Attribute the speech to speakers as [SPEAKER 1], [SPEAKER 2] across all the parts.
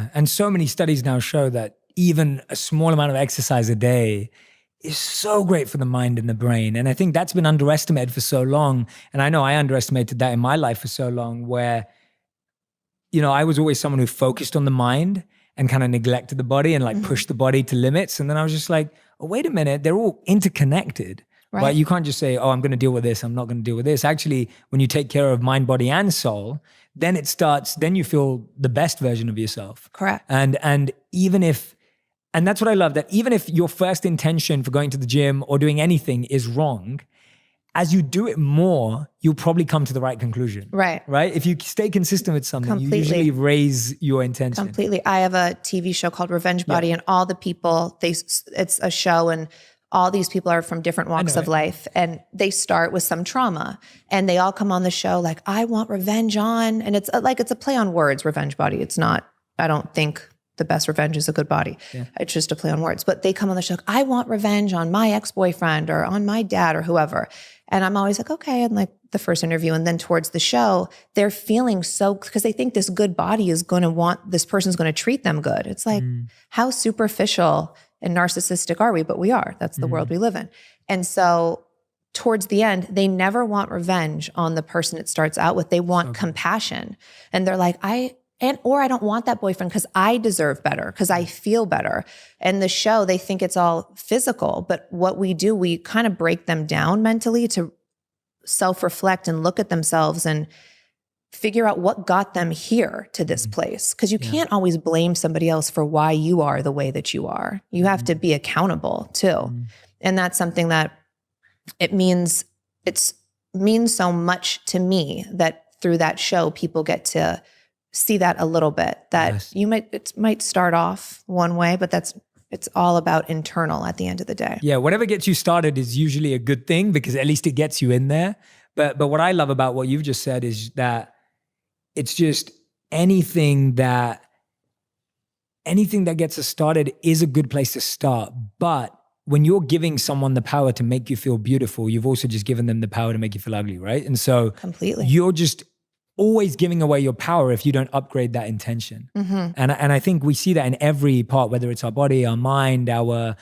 [SPEAKER 1] Yeah. And so many studies now show that even a small amount of exercise a day is so great for the mind and the brain. And I think that's been underestimated for so long. And I know I underestimated that in my life for so long, where, I was always someone who focused on the mind and kind of neglected the body and like pushed the body to limits. And then I was just like, oh, wait a minute, they're all interconnected. Right? You can't just say, oh, I'm going to deal with this, I'm not going to deal with this. Actually, when you take care of mind, body, and soul, then you feel the best version of yourself.
[SPEAKER 2] Correct.
[SPEAKER 1] And even if, and that's what I love, that even if your first intention for going to the gym or doing anything is wrong, as you do it more, you'll probably come to the right conclusion.
[SPEAKER 2] Right.
[SPEAKER 1] Right? If you stay consistent with something,
[SPEAKER 2] Completely.
[SPEAKER 1] You usually raise your intention.
[SPEAKER 2] Completely. I have a TV show called Revenge Body, and all the people, it's a show, and all these people are from different walks of life, and they start with some trauma, and they all come on the show like, I want revenge on, and it's a play on words, Revenge Body. It's not, I don't think the best revenge is a good body. Yeah. It's just a play on words, but they come on the show, like, I want revenge on my ex-boyfriend or on my dad or whoever. And I'm always like, okay. And like the first interview, and then towards the show, they're feeling so, because they think this good body is going to want, this person's going to treat them good. It's like, how superficial and narcissistic are we? But we are. That's the world we live in. And so towards the end, they never want revenge on the person it starts out with. They want compassion. And they're like, or I don't want that boyfriend because I deserve better, because I feel better. And the show, they think it's all physical. But what we do, we kind of break them down mentally to self-reflect and look at themselves and figure out what got them here to this place. Because you can't always blame somebody else for why you are the way that you are. You have to be accountable too. And that's something that it means so much to me that through that show, people get to see that a little bit, that it might start off one way, but it's all about internal at the end of the day.
[SPEAKER 1] Yeah. Whatever gets you started is usually a good thing, because at least it gets you in there. But what I love about what you've just said is that it's just anything that gets us started is a good place to start. But when you're giving someone the power to make you feel beautiful, you've also just given them the power to make you feel ugly, right? And so
[SPEAKER 2] completely,
[SPEAKER 1] you're just always giving away your power if you don't upgrade that intention. And I think we see that in every part, whether it's our body, our mind, our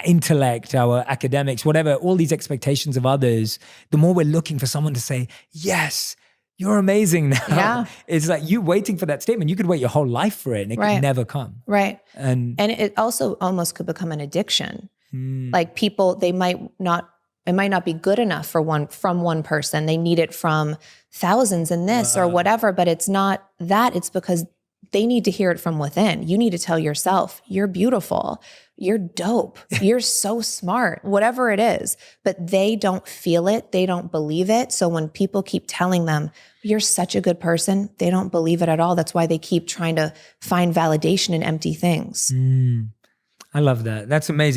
[SPEAKER 1] intellect, our academics, whatever, all these expectations of others, the more we're looking for someone to say, yes, you're amazing now.
[SPEAKER 2] Yeah.
[SPEAKER 1] It's like you waiting for that statement. You could wait your whole life for it and it could never come.
[SPEAKER 2] Right.
[SPEAKER 1] And
[SPEAKER 2] it also almost could become an addiction. Like people, it might not be good enough from one person. They need it from thousands in this or whatever, but it's not that. It's because they need to hear it from within. You need to tell yourself, you're beautiful, you're dope, you're so smart, whatever it is. But they don't feel it. They don't believe it. So when people keep telling them, you're such a good person, they don't believe it at all. That's why they keep trying to find validation in empty things.
[SPEAKER 1] I love that. That's amazing.